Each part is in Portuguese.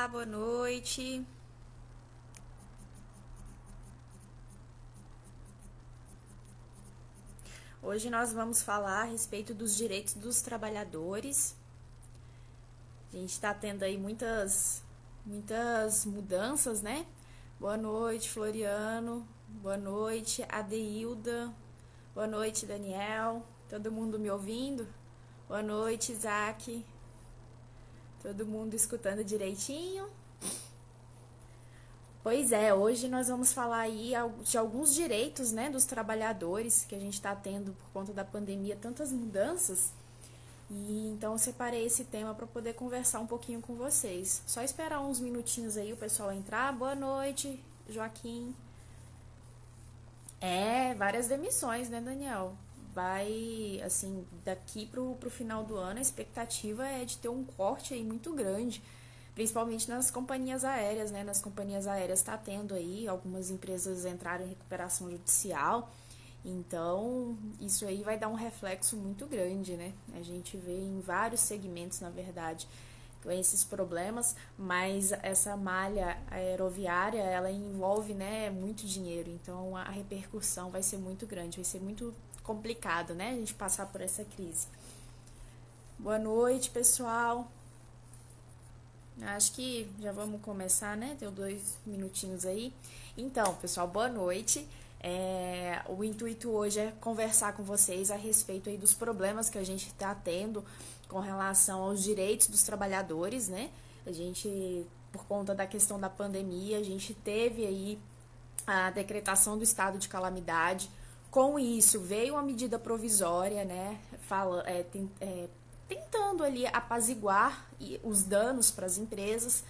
boa noite. Hoje nós vamos falar a respeito dos direitos dos trabalhadores. A gente está tendo aí muitas mudanças, né? Boa noite, Floriano. Boa noite, Adeilda. Boa noite, Daniel. Todo mundo me ouvindo? Boa noite, Isaac. Todo mundo escutando direitinho? Pois é, hoje nós vamos falar aí de alguns direitos, né, dos trabalhadores que a gente está tendo por conta da pandemia, tantas mudanças. E então eu separei esse tema para poder conversar um pouquinho com vocês. Só esperar uns minutinhos aí o pessoal entrar. Boa noite, Joaquim. Várias demissões, né, Daniel? Vai, assim, daqui pro final do ano, a expectativa é de ter um corte aí muito grande, principalmente nas companhias aéreas, né? Nas companhias aéreas está tendo aí, algumas empresas entraram em recuperação judicial, então isso aí vai dar um reflexo muito grande, né? A gente vê em vários segmentos, na verdade, com esses problemas, mas essa malha aeroviária, ela envolve, né, muito dinheiro, então a repercussão vai ser muito grande, vai ser muito complicado, né, a gente passar por essa crise. Boa noite, pessoal. Acho que já vamos começar, né? Tem 2 minutinhos aí. Então, pessoal, boa noite. O intuito hoje é conversar com vocês a respeito aí dos problemas que a gente está tendo com relação aos direitos dos trabalhadores, né? A gente, por conta da questão da pandemia, a gente teve aí a decretação do estado de calamidade. Com isso, veio uma medida provisória, né? Tentando ali apaziguar os danos para as empresas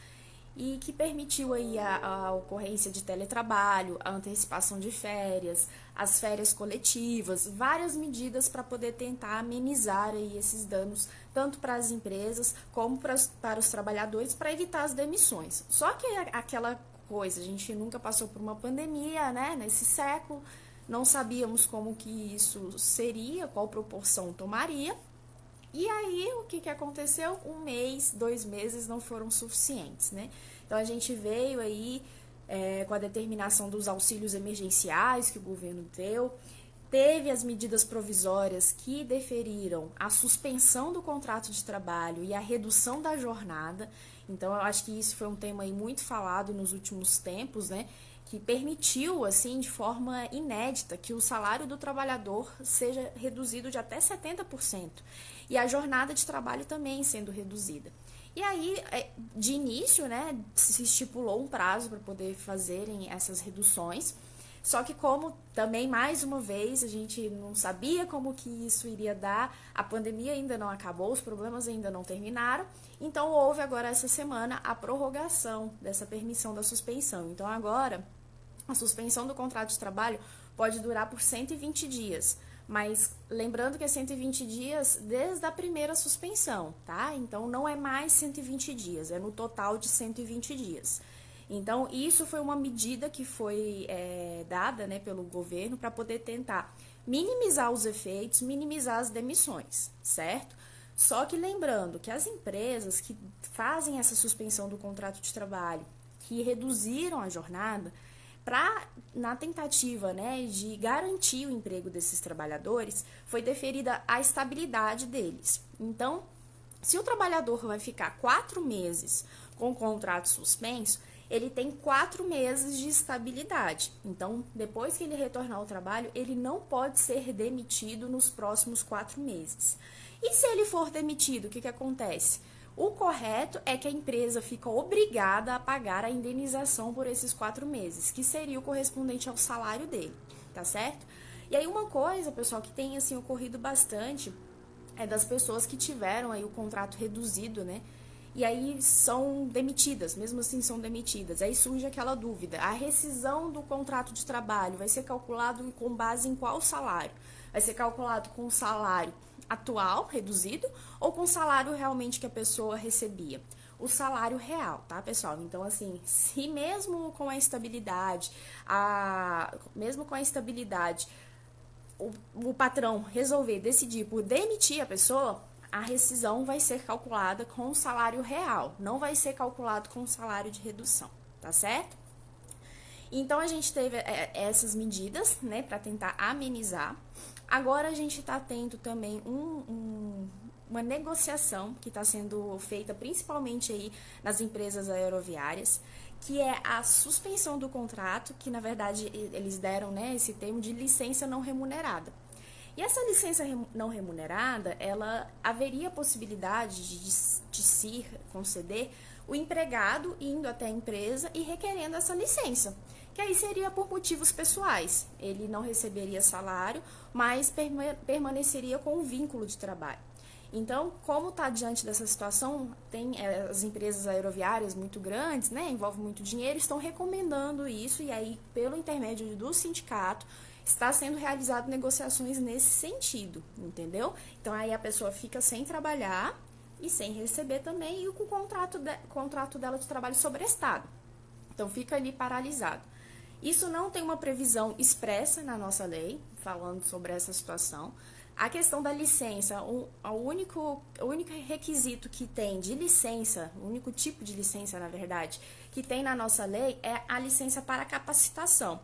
e que permitiu aí a ocorrência de teletrabalho, a antecipação de férias, as férias coletivas, várias medidas para poder tentar amenizar aí esses danos, tanto para as empresas como para os trabalhadores, para evitar as demissões. Só que aquela coisa, a gente nunca passou por uma pandemia, né, nesse século, não sabíamos como que isso seria, qual proporção tomaria. E aí, o que aconteceu? 1 mês, 2 meses não foram suficientes, né? Então, a gente veio aí com a determinação dos auxílios emergenciais que o governo deu, teve as medidas provisórias que deferiram a suspensão do contrato de trabalho e a redução da jornada. Então, eu acho que isso foi um tema aí muito falado nos últimos tempos, né? Que permitiu, assim, de forma inédita, que o salário do trabalhador seja reduzido de até 70%. E a jornada de trabalho também sendo reduzida. E aí, de início, né, se estipulou um prazo para poder fazerem essas reduções. Só que como também, mais uma vez, a gente não sabia como que isso iria dar, a pandemia ainda não acabou, os problemas ainda não terminaram, então houve agora essa semana a prorrogação dessa permissão da suspensão. Então agora, a suspensão do contrato de trabalho pode durar por 120 dias, mas lembrando que é 120 dias desde a primeira suspensão, tá? Então não é mais 120 dias, é no total de 120 dias. Então, isso foi uma medida que foi dada, né, pelo governo para poder tentar minimizar os efeitos, minimizar as demissões, certo? Só que lembrando que as empresas que fazem essa suspensão do contrato de trabalho, que reduziram a jornada, na tentativa, né, de garantir o emprego desses trabalhadores, foi deferida a estabilidade deles. Então, se o trabalhador vai ficar 4 meses com o contrato suspenso, ele tem 4 meses de estabilidade. Então, depois que ele retornar ao trabalho, ele não pode ser demitido nos próximos 4 meses. E se ele for demitido, o que acontece? O correto é que a empresa fica obrigada a pagar a indenização por esses 4 meses, que seria o correspondente ao salário dele, tá certo? E aí uma coisa, pessoal, que tem assim ocorrido bastante é das pessoas que tiveram aí o contrato reduzido, né? E aí são demitidas, mesmo assim são demitidas. Aí surge aquela dúvida, a rescisão do contrato de trabalho vai ser calculado com base em qual salário? Vai ser calculado com o salário atual, reduzido, ou com o salário realmente que a pessoa recebia? O salário real, tá, pessoal? Então, assim, se mesmo com a estabilidade, o patrão resolver decidir por demitir a pessoa, a rescisão vai ser calculada com o salário real, não vai ser calculado com o salário de redução, tá certo? Então, a gente teve essas medidas, né, para tentar amenizar. Agora, a gente está tendo também uma negociação que está sendo feita principalmente aí nas empresas aeroviárias, que é a suspensão do contrato, que na verdade eles deram, né, esse termo de licença não remunerada. E essa licença não remunerada, ela haveria possibilidade de se conceder o empregado indo até a empresa e requerendo essa licença, que aí seria por motivos pessoais. Ele não receberia salário, mas permaneceria com um vínculo de trabalho. Então, como está diante dessa situação, tem as empresas aeroviárias muito grandes, né, envolve muito dinheiro, estão recomendando isso, e aí, pelo intermédio do sindicato, está sendo realizado negociações nesse sentido, entendeu? Então, aí a pessoa fica sem trabalhar e sem receber também, e com o contrato dela de trabalho sobrestado. Então, fica ali paralisado. Isso não tem uma previsão expressa na nossa lei, falando sobre essa situação. A questão da licença, o único requisito que tem de licença, o único tipo de licença, na verdade, que tem na nossa lei é a licença para capacitação,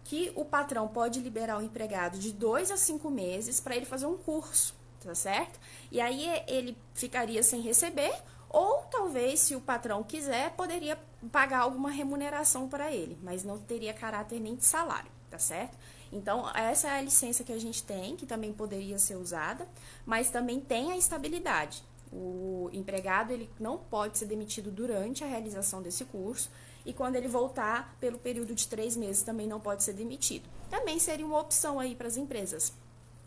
que o patrão pode liberar o empregado de 2 a 5 meses para ele fazer um curso, tá certo? E aí ele ficaria sem receber, ou talvez, se o patrão quiser, poderia pagar alguma remuneração para ele, mas não teria caráter nem de salário, tá certo? Então, essa é a licença que a gente tem, que também poderia ser usada, mas também tem a estabilidade. O empregado ele não pode ser demitido durante a realização desse curso, e quando ele voltar, pelo período de 3 meses, também não pode ser demitido. Também seria uma opção aí para as empresas,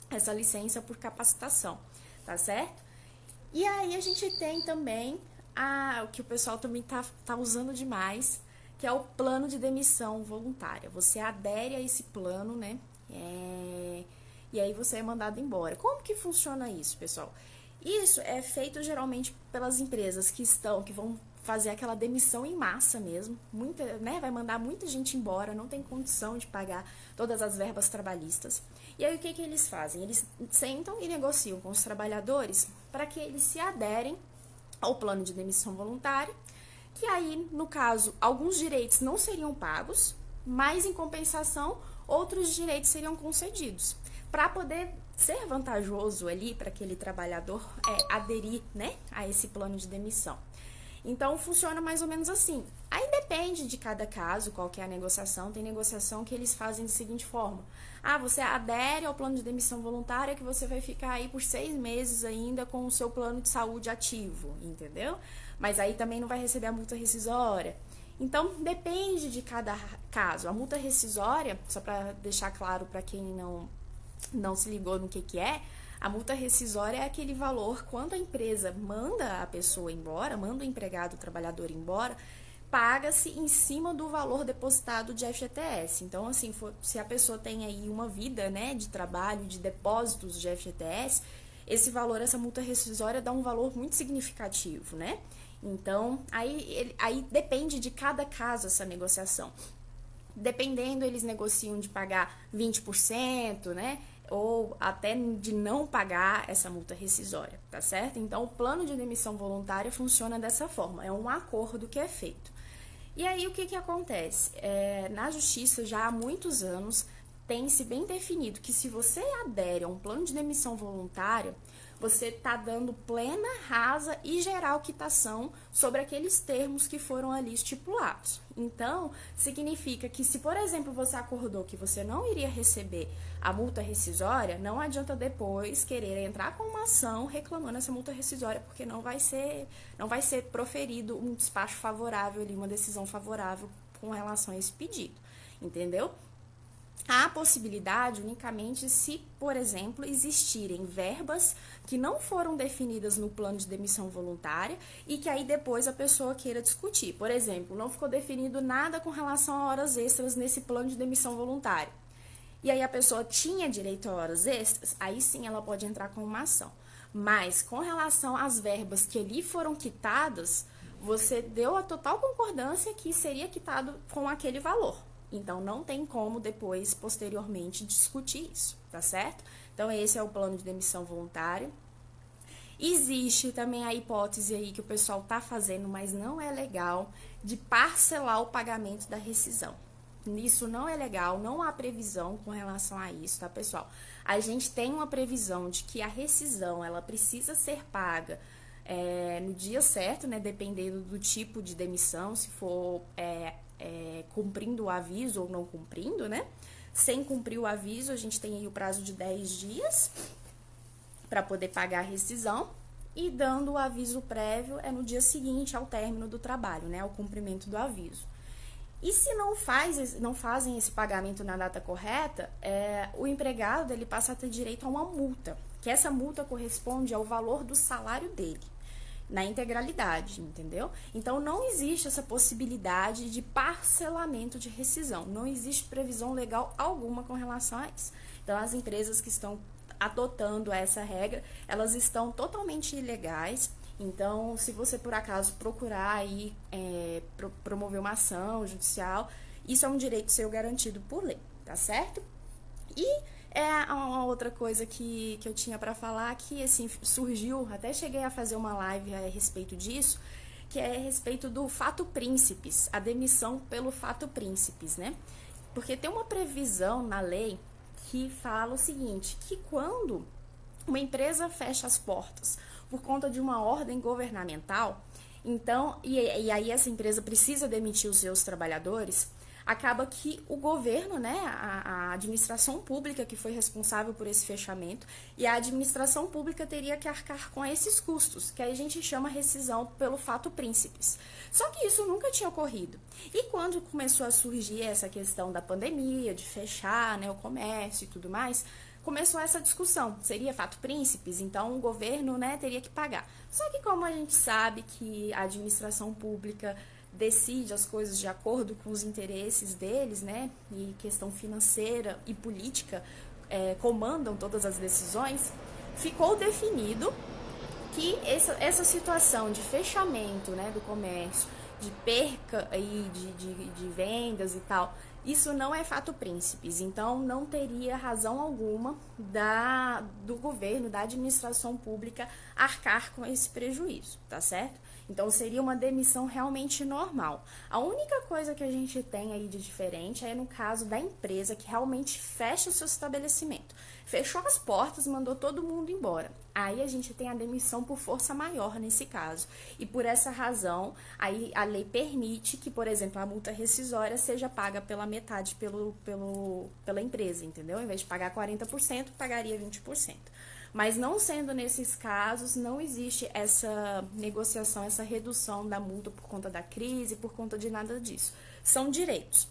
essa licença por capacitação, tá certo? E aí a gente tem também o que o pessoal também tá usando demais, que é o plano de demissão voluntária. Você adere a esse plano, né? E aí você é mandado embora. Como que funciona isso, pessoal? Isso é feito geralmente pelas empresas que vão fazer aquela demissão em massa mesmo. Vai mandar muita gente embora, não tem condição de pagar todas as verbas trabalhistas. E aí o que eles fazem? Eles sentam e negociam com os trabalhadores para que eles se aderem ao plano de demissão voluntária, que aí, no caso, alguns direitos não seriam pagos, mas em compensação, outros direitos seriam concedidos, para poder ser vantajoso ali para aquele trabalhador aderir, né, a esse plano de demissão. Então, funciona mais ou menos assim. Aí depende de cada caso, qual que é a negociação. Tem negociação que eles fazem da seguinte forma. Você adere ao plano de demissão voluntária que você vai ficar aí por 6 meses ainda com o seu plano de saúde ativo, entendeu? Mas aí também não vai receber a multa rescisória. Então, depende de cada caso. A multa rescisória, só para deixar claro para quem não se ligou no que é, a multa rescisória é aquele valor quando a empresa manda a pessoa embora, manda o empregado, o trabalhador embora, paga-se em cima do valor depositado de FGTS. Então, assim, se a pessoa tem aí uma vida, né, de trabalho, de depósitos de FGTS, esse valor, essa multa rescisória dá um valor muito significativo, né? Então, aí depende de cada caso essa negociação. Dependendo, eles negociam de pagar 20%, né? Ou até de não pagar essa multa rescisória, tá certo? Então, o plano de demissão voluntária funciona dessa forma, é um acordo que é feito. E aí, o que acontece? Na justiça, já há muitos anos, tem-se bem definido que se você adere a um plano de demissão voluntária, você está dando plena, rasa e geral quitação sobre aqueles termos que foram ali estipulados. Então, significa que se, por exemplo, você acordou que você não iria receber a multa rescisória, não adianta depois querer entrar com uma ação reclamando essa multa rescisória, porque não vai ser proferido um despacho favorável ali, uma decisão favorável com relação a esse pedido, entendeu? Há possibilidade unicamente se, por exemplo, existirem verbas que não foram definidas no plano de demissão voluntária e que aí depois a pessoa queira discutir. Por exemplo, não ficou definido nada com relação a horas extras nesse plano de demissão voluntária. E aí a pessoa tinha direito a horas extras, aí sim ela pode entrar com uma ação. Mas com relação às verbas que ali foram quitadas, você deu a total concordância que seria quitado com aquele valor. Então, não tem como depois, posteriormente, discutir isso, tá certo? Então, esse é o plano de demissão voluntária. Existe também a hipótese aí que o pessoal tá fazendo, mas não é legal, de parcelar o pagamento da rescisão. Isso não é legal, não há previsão com relação a isso, tá, pessoal? A gente tem uma previsão de que a rescisão, ela precisa ser paga no dia certo, né, dependendo do tipo de demissão, se for cumprindo o aviso ou não cumprindo, né? Sem cumprir o aviso, a gente tem aí o prazo de 10 dias para poder pagar a rescisão, e dando o aviso prévio no dia seguinte ao término do trabalho, né, ao cumprimento do aviso. E se não fazem esse pagamento na data correta, o empregado ele passa a ter direito a uma multa, que essa multa corresponde ao valor do salário dele, na integralidade, entendeu? Então, não existe essa possibilidade de parcelamento de rescisão, não existe previsão legal alguma com relação a isso. Então, as empresas que estão adotando essa regra, elas estão totalmente ilegais. Então, se você por acaso procurar aí promover uma ação judicial, isso é um direito seu garantido por lei, tá certo? E uma outra coisa que eu tinha para falar, que assim, surgiu, até cheguei a fazer uma live a respeito disso, que é a respeito do fato príncipes, a demissão pelo fato príncipes, né? Porque tem uma previsão na lei que fala o seguinte, que quando uma empresa fecha as portas por conta de uma ordem governamental, então, e aí essa empresa precisa demitir os seus trabalhadores, acaba que o governo, né, a administração pública que foi responsável por esse fechamento, e a administração pública teria que arcar com esses custos, que aí a gente chama rescisão pelo fato príncipes. Só que isso nunca tinha ocorrido. E quando começou a surgir essa questão da pandemia, de fechar, né, o comércio e tudo mais, começou essa discussão, seria fato príncipes, então o governo, né, teria que pagar. Só que como a gente sabe que a administração pública decide as coisas de acordo com os interesses deles, né, e questão financeira e política comandam todas as decisões, ficou definido que essa situação de fechamento, né, do comércio, de perca aí de vendas e tal, isso não é fato príncipes, então não teria razão alguma do governo, da administração pública arcar com esse prejuízo, tá certo? Então seria uma demissão realmente normal. A única coisa que a gente tem aí de diferente é no caso da empresa que realmente fecha o seu estabelecimento. Fechou as portas, mandou todo mundo embora. Aí a gente tem a demissão por força maior nesse caso. E por essa razão, aí a lei permite que, por exemplo, a multa rescisória seja paga pela metade pela empresa, entendeu? Em vez de pagar 40%, pagaria 20%. Mas não sendo nesses casos, não existe essa negociação, essa redução da multa por conta da crise, por conta de nada disso. São direitos.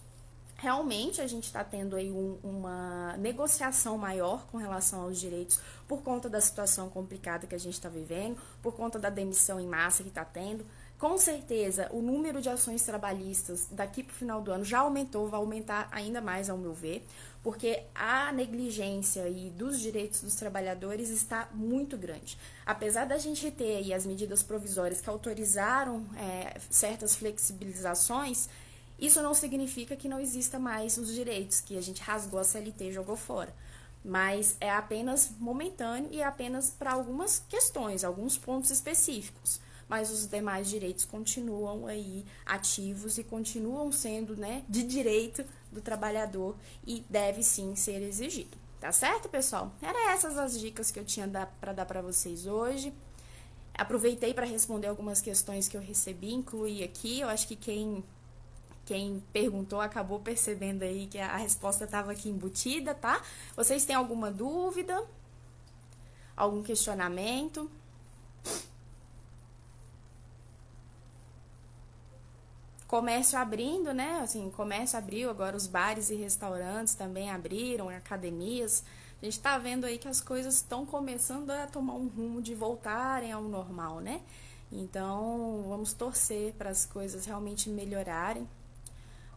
Realmente a gente está tendo aí uma negociação maior com relação aos direitos por conta da situação complicada que a gente está vivendo, por conta da demissão em massa que está tendo. Com certeza, o número de ações trabalhistas daqui para o final do ano já aumentou, vai aumentar ainda mais, ao meu ver, porque a negligência aí dos direitos dos trabalhadores está muito grande. Apesar da gente ter aí as medidas provisórias que autorizaram certas flexibilizações, isso não significa que não exista mais os direitos, que a gente rasgou a CLT e jogou fora. Mas é apenas momentâneo e é apenas para algumas questões, alguns pontos específicos. Mas os demais direitos continuam aí ativos e continuam sendo, né, de direito do trabalhador e deve sim ser exigido. Tá certo, pessoal? Eram essas as dicas que eu tinha para dar para vocês hoje. Aproveitei para responder algumas questões que eu recebi, incluí aqui. Eu acho que quem perguntou acabou percebendo aí que a resposta estava aqui embutida, tá? Vocês têm alguma dúvida? Algum questionamento? Comércio abrindo, né? Assim, comércio abriu, agora os bares e restaurantes também abriram, academias. A gente tá vendo aí que as coisas estão começando a tomar um rumo de voltarem ao normal, né? Então, vamos torcer para as coisas realmente melhorarem.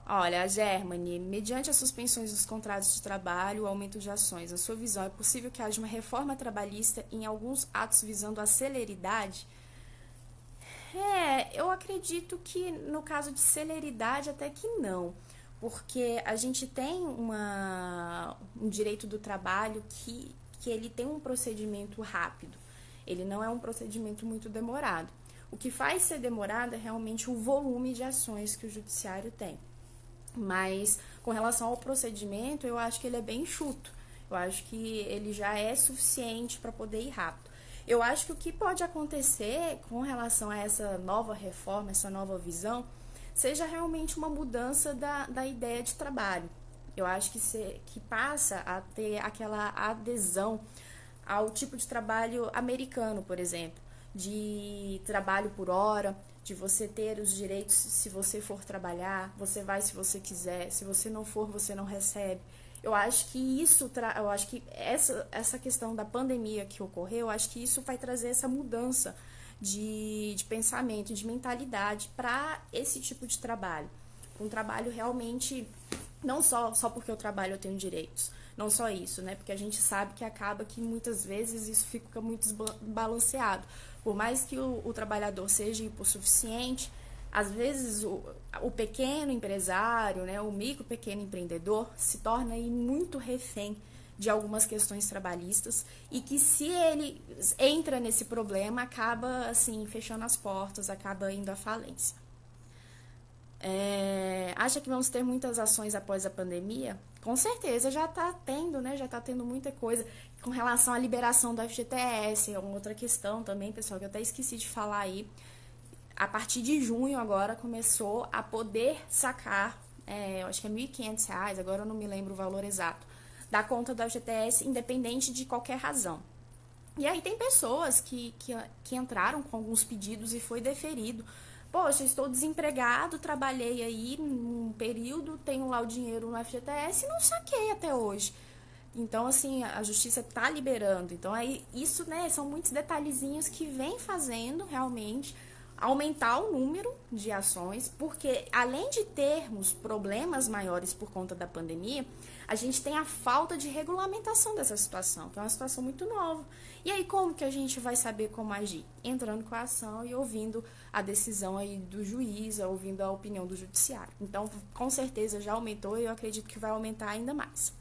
Olha, a Germany, mediante as suspensões dos contratos de trabalho, o aumento de ações, na sua visão, é possível que haja uma reforma trabalhista em alguns atos visando a celeridade? Eu acredito que no caso de celeridade até que não, porque a gente tem um direito do trabalho que ele tem um procedimento rápido. Ele não é um procedimento muito demorado. O que faz ser demorado é realmente o volume de ações que o judiciário tem. Mas, com relação ao procedimento, eu acho que ele é bem enxuto. Eu acho que ele já é suficiente para poder ir rápido. Eu acho que o que pode acontecer com relação a essa nova reforma, essa nova visão, seja realmente uma mudança da ideia de trabalho. Eu acho que passa a ter aquela adesão ao tipo de trabalho americano, por exemplo, de trabalho por hora, de você ter os direitos se você for trabalhar, você vai se você quiser, se você não for, você não recebe. Eu acho que eu acho que essa questão da pandemia que ocorreu, eu acho que isso vai trazer essa mudança de pensamento, de mentalidade para esse tipo de trabalho. Um trabalho realmente, não só porque eu trabalho eu tenho direitos, não só isso, né? Porque a gente sabe que acaba que muitas vezes isso fica muito desbalanceado. Por mais que o trabalhador seja hipossuficiente, às vezes o pequeno empresário, né, o micro pequeno empreendedor se torna aí muito refém de algumas questões trabalhistas e que se ele entra nesse problema, acaba assim fechando as portas, acaba indo à falência. Acha que vamos ter muitas ações após a pandemia? Com certeza já está tendo, né? Já está tendo muita coisa com relação à liberação do FGTS, é uma outra questão também, pessoal, que eu até esqueci de falar aí. A partir de junho agora começou a poder sacar, eu acho que é R$ 1.500, agora eu não me lembro o valor exato, da conta do FGTS, independente de qualquer razão. E aí tem pessoas que entraram com alguns pedidos e foi deferido. Poxa, estou desempregado, trabalhei aí num período, tenho lá o dinheiro no FGTS e não saquei até hoje. Então, assim, a justiça está liberando. Então, aí, isso, né, são muitos detalhezinhos que vem fazendo, realmente, aumentar o número de ações, porque, além de termos problemas maiores por conta da pandemia, a gente tem a falta de regulamentação dessa situação, que é uma situação muito nova. E aí, como que a gente vai saber como agir? Entrando com a ação e ouvindo a decisão aí do juiz, ouvindo a opinião do judiciário. Então, com certeza já aumentou e eu acredito que vai aumentar ainda mais.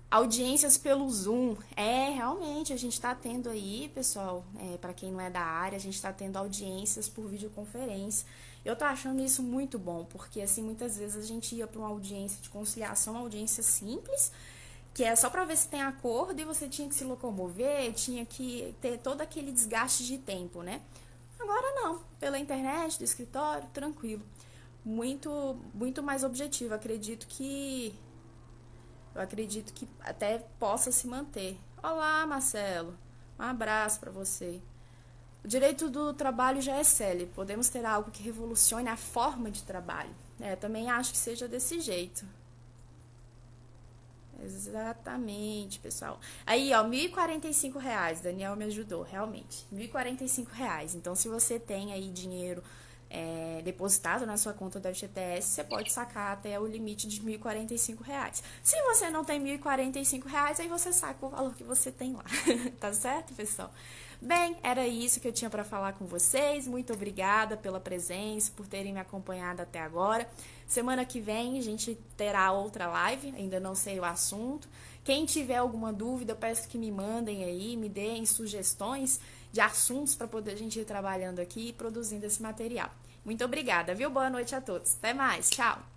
Audiências pelo Zoom. Realmente, a gente está tendo aí, pessoal, para quem não é da área, a gente está tendo audiências por videoconferência. Eu tô achando isso muito bom, porque assim, muitas vezes a gente ia para uma audiência de conciliação, uma audiência simples, que é só para ver se tem acordo e você tinha que se locomover, tinha que ter todo aquele desgaste de tempo, né? Agora não, pela internet, do escritório, tranquilo. Muito, muito mais objetivo. Eu acredito que até possa se manter. Olá, Marcelo. Um abraço para você. O direito do trabalho já é célebre. Podemos ter algo que revolucione a forma de trabalho. Também acho que seja desse jeito. Exatamente, pessoal. Aí, ó, R$ 1.045. Daniel me ajudou, realmente. R$ 1.045. Então, se você tem aí dinheiro depositado na sua conta do FGTS, você pode sacar até o limite de R$ 1.045. Se você não tem R$ 1.045, aí você saca o valor que você tem lá. Tá certo, pessoal? Bem, era isso que eu tinha para falar com vocês. Muito obrigada pela presença, por terem me acompanhado até agora. Semana que vem a gente terá outra live, ainda não sei o assunto. Quem tiver alguma dúvida, eu peço que me mandem aí, me deem sugestões de assuntos para poder a gente ir trabalhando aqui e produzindo esse material. Muito obrigada, viu? Boa noite a todos. Até mais. Tchau.